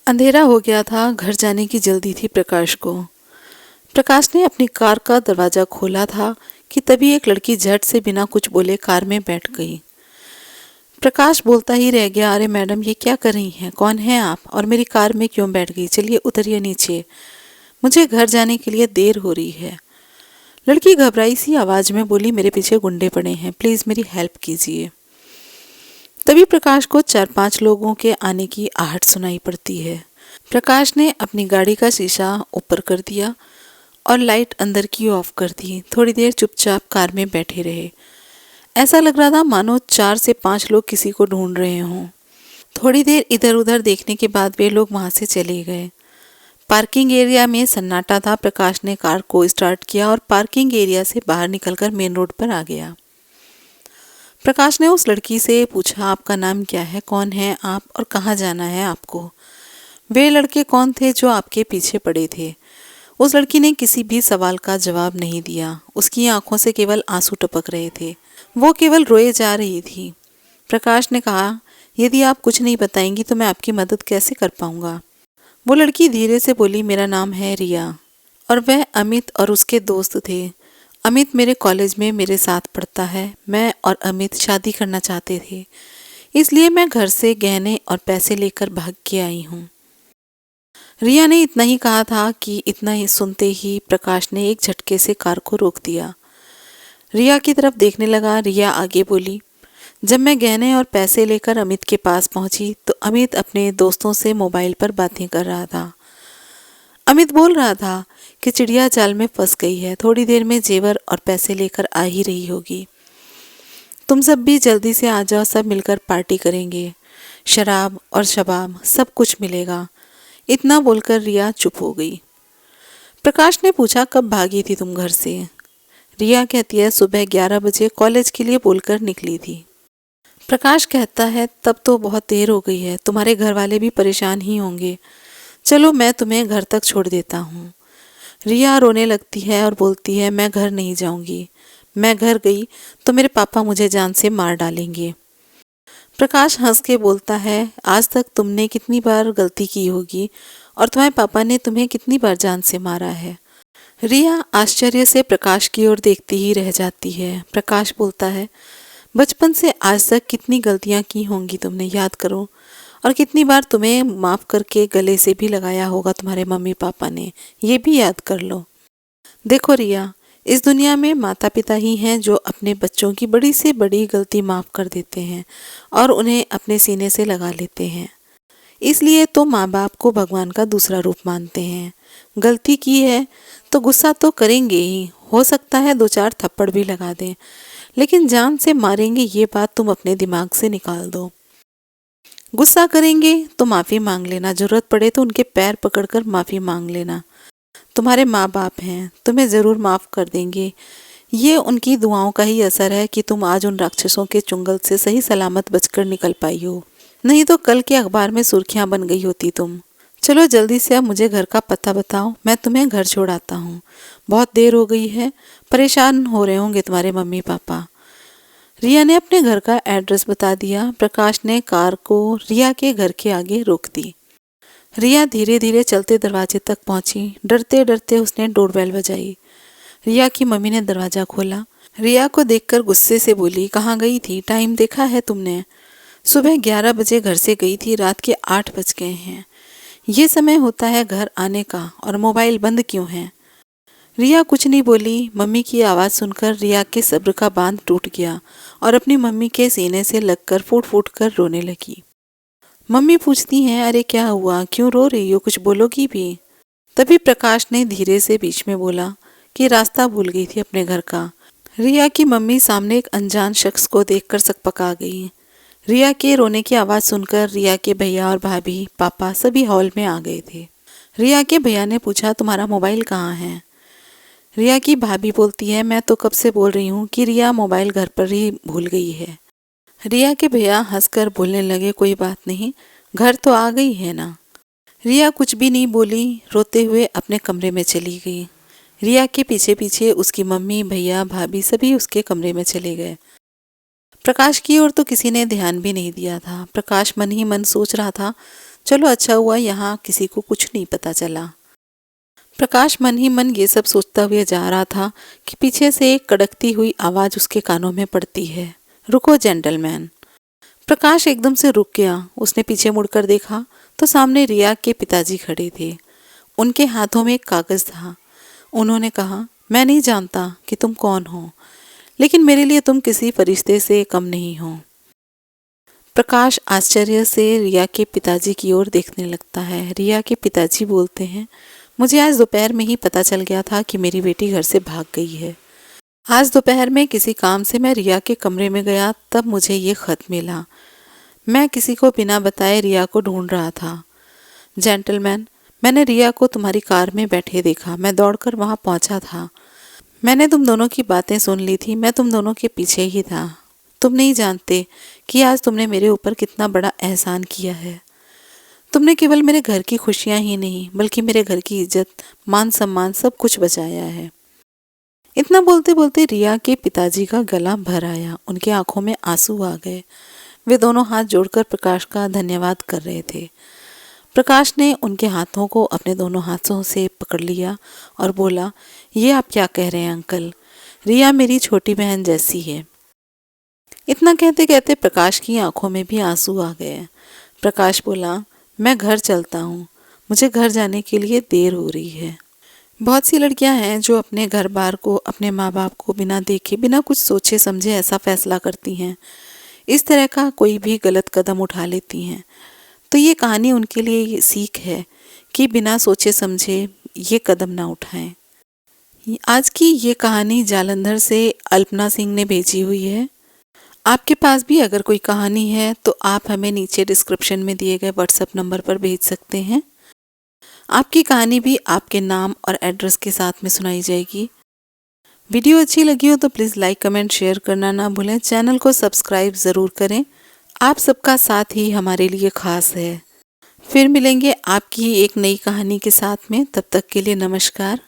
अंधेरा हो गया था। घर जाने की जल्दी थी प्रकाश को। प्रकाश ने अपनी कार का दरवाजा खोला था कि तभी एक लड़की झट से बिना कुछ बोले कार में बैठ गई। प्रकाश बोलता ही रह गया, अरे मैडम, ये क्या कर रही हैं? कौन है आप और मेरी कार में क्यों बैठ गई? चलिए उतरिए नीचे, मुझे घर जाने के लिए देर हो रही है। लड़की घबराई सी आवाज में बोली, मेरे पीछे गुंडे पड़े हैं, प्लीज मेरी हेल्प कीजिए। तभी प्रकाश को 4-5 लोगों के आने की आहट सुनाई पड़ती है। प्रकाश ने अपनी गाड़ी का शीशा ऊपर कर दिया और लाइट अंदर की ऑफ कर दी। थोड़ी देर चुपचाप कार में बैठे रहे। ऐसा लग रहा था मानो 4 से 5 लोग किसी को ढूंढ रहे हों। थोड़ी देर इधर उधर देखने के बाद वे लोग वहां से चले गए। पार्किंग एरिया में सन्नाटा था। प्रकाश ने कार को स्टार्ट किया और पार्किंग एरिया से बाहर निकलकर मेन रोड पर आ गया। प्रकाश ने उस लड़की से पूछा, आपका नाम क्या है, कौन है आप और कहाँ जाना है आपको? वे लड़के कौन थे जो आपके पीछे पड़े थे? उस लड़की ने किसी भी सवाल का जवाब नहीं दिया। उसकी आंखों से केवल आंसू टपक रहे थे। वो केवल रोए जा रही थी। प्रकाश ने कहा, यदि आप कुछ नहीं बताएंगी तो मैं आपकी मदद कैसे कर पाऊंगा? वो लड़की धीरे से बोली, मेरा नाम है रिया और वह अमित और उसके दोस्त थे। अमित मेरे कॉलेज में मेरे साथ पढ़ता है। मैं और अमित शादी करना चाहते थे, इसलिए मैं घर से गहने और पैसे लेकर भाग के आई हूँ। रिया ने इतना ही कहा था कि इतना ही सुनते ही प्रकाश ने एक झटके से कार को रोक दिया। रिया की तरफ देखने लगा। रिया आगे बोली, जब मैं गहने और पैसे लेकर अमित के पास पहुंची तो अमित अपने दोस्तों से मोबाइल पर बातें कर रहा था। अमित बोल रहा था कि चिड़िया जाल में फंस गई है, थोड़ी देर में जेवर और पैसे लेकर आ ही रही होगी। तुम सब भी जल्दी से आ जाओ, सब मिलकर पार्टी करेंगे, शराब और शबाब सब कुछ मिलेगा। इतना बोलकर रिया चुप हो गई। प्रकाश ने पूछा, कब भागी थी तुम घर से? रिया कहती है, सुबह 11 बजे कॉलेज के लिए बोलकर निकली थी। प्रकाश कहता है, तब तो बहुत देर हो गई है, तुम्हारे घर वाले भी परेशान ही होंगे। चलो मैं तुम्हें घर तक छोड़ देता हूँ। रिया रोने लगती है और बोलती है, मैं घर नहीं जाऊंगी। मैं घर गई तो मेरे पापा मुझे जान से मार डालेंगे। प्रकाश हंस के बोलता है, आज तक तुमने कितनी बार गलती की होगी और तुम्हारे पापा ने तुम्हें कितनी बार जान से मारा है? रिया आश्चर्य से प्रकाश की ओर देखती ही रह जाती है। प्रकाश बोलता है, बचपन से आज तक कितनी गलतियां की होंगी तुमने, याद करो। और कितनी बार तुम्हें माफ करके गले से भी लगाया होगा तुम्हारे मम्मी पापा ने, ये भी याद कर लो। देखो रिया, इस दुनिया में माता पिता ही हैं जो अपने बच्चों की बड़ी से बड़ी गलती माफ कर देते हैं और उन्हें अपने सीने से लगा लेते हैं। इसलिए तो माँ बाप को भगवान का दूसरा रूप मानते हैं। गलती की है तो गुस्सा तो करेंगे ही, हो सकता है 2-4 थप्पड़ भी लगा दें, लेकिन जान से मारेंगे ये बात तुम अपने दिमाग से निकाल दो। गुस्सा करेंगे तो माफ़ी मांग लेना, जरूरत पड़े तो उनके पैर पकड़कर माफ़ी मांग लेना। तुम्हारे माँ बाप हैं, तुम्हें ज़रूर माफ़ कर देंगे। ये उनकी दुआओं का ही असर है कि तुम आज उन राक्षसों के चुंगल से सही सलामत बचकर निकल पाई हो, नहीं तो कल के अखबार में सुर्खियां बन गई होती तुम। चलो जल्दी से अब मुझे घर का पता बताओ, मैं तुम्हें घर छोड़ आता हूँ। बहुत देर हो गई है, परेशान हो रहे होंगे तुम्हारे मम्मी पापा। रिया ने अपने घर का एड्रेस बता दिया। प्रकाश ने कार को रिया के घर के आगे रोक दी। रिया धीरे धीरे चलते दरवाजे तक पहुंची। डरते डरते उसने डोरबेल बजाई। रिया की मम्मी ने दरवाजा खोला। रिया को देखकर गुस्से से बोली, कहाँ गई थी? टाइम देखा है तुमने? सुबह 11 बजे घर से गई थी, रात के 8 बज गए हैं। ये समय होता है घर आने का, और मोबाइल बंद क्यों है? रिया कुछ नहीं बोली। मम्मी की आवाज़ सुनकर रिया के सब्र का बांध टूट गया और अपनी मम्मी के सीने से लगकर फूट फूट कर रोने लगी। मम्मी पूछती हैं, अरे क्या हुआ, क्यों रो रही हो, कुछ बोलोगी भी? तभी प्रकाश ने धीरे से बीच में बोला कि रास्ता भूल गई थी अपने घर का। रिया की मम्मी सामने एक अनजान शख्स को देखकर सकपका गई। रिया के रोने की आवाज़ सुनकर रिया के भैया और भाभी, पापा सभी हॉल में आ गए थे। रिया के भैया ने पूछा, तुम्हारा मोबाइल कहाँ है? रिया की भाभी बोलती है, मैं तो कब से बोल रही हूँ कि रिया मोबाइल घर पर ही भूल गई है। रिया के भैया हंसकर बोलने लगे, कोई बात नहीं, घर तो आ गई है ना। रिया कुछ भी नहीं बोली, रोते हुए अपने कमरे में चली गई। रिया के पीछे पीछे उसकी मम्मी, भैया, भाभी सभी उसके कमरे में चले गए। प्रकाश की ओर तो किसी ने ध्यान भी नहीं दिया था। प्रकाश मन ही मन सोच रहा था, चलो अच्छा हुआ यहाँ किसी को कुछ नहीं पता चला। प्रकाश मन ही मन ये सब सोचता हुए जा रहा था कि पीछे से एक कड़कती हुई आवाज उसके कानों में पड़ती है, रुको जेंटलमैन। प्रकाश एकदम से रुक गया। उसने पीछे मुड़कर देखा तो सामने रिया के पिताजी खड़े थे। उनके हाथों में एक कागज था। उन्होंने कहा, मैं नहीं जानता कि तुम कौन हो, लेकिन मेरे लिए तुम किसी फरिश्ते से कम नहीं हो। प्रकाश आश्चर्य से रिया के पिताजी की ओर देखने लगता है। रिया के पिताजी बोलते हैं, मुझे आज दोपहर में ही पता चल गया था कि मेरी बेटी घर से भाग गई है। आज दोपहर में किसी काम से मैं रिया के कमरे में गया, तब मुझे ये खत मिला। मैं किसी को बिना बताए रिया को ढूंढ रहा था। जेंटलमैन, मैंने रिया को तुम्हारी कार में बैठे देखा। मैं दौड़कर वहां पहुंचा था। मैंने तुम दोनों की बातें सुन ली थी। मैं तुम दोनों के पीछे ही था। तुम नहीं जानते कि आज तुमने मेरे ऊपर कितना बड़ा एहसान किया है। तुमने केवल मेरे घर की खुशियां ही नहीं, बल्कि मेरे घर की इज्जत, मान सम्मान सब कुछ बचाया है। इतना बोलते बोलते रिया के पिताजी का गला भर आया। उनके आंखों में आंसू आ गए। वे दोनों हाथ जोड़कर प्रकाश का धन्यवाद कर रहे थे। प्रकाश ने उनके हाथों को अपने दोनों हाथों से पकड़ लिया और बोला, ये आप क्या कह रहे हैं अंकल? रिया मेरी छोटी बहन जैसी है। इतना कहते कहते प्रकाश की आंखों में भी आंसू आ गए। प्रकाश बोला, मैं घर चलता हूँ। मुझे घर जाने के लिए देर हो रही है। बहुत सी लड़कियां हैं जो अपने घर बार को, अपने माँ बाप को बिना देखे, बिना कुछ सोचे समझे ऐसा फैसला करती हैं, इस तरह का कोई भी गलत कदम उठा लेती हैं। तो ये कहानी उनके लिए ये सीख है कि बिना सोचे समझे ये कदम ना उठाएं। आज की ये कहानी जालंधर से अल्पना सिंह ने भेजी हुई है। आपके पास भी अगर कोई कहानी है तो आप हमें नीचे डिस्क्रिप्शन में दिए गए व्हाट्सएप नंबर पर भेज सकते हैं। आपकी कहानी भी आपके नाम और एड्रेस के साथ में सुनाई जाएगी। वीडियो अच्छी लगी हो तो प्लीज़ लाइक, कमेंट, शेयर करना ना भूलें। चैनल को सब्सक्राइब ज़रूर करें। आप सबका साथ ही हमारे लिए खास है। फिर मिलेंगे आपकी एक नई कहानी के साथ में। तब तक के लिए नमस्कार।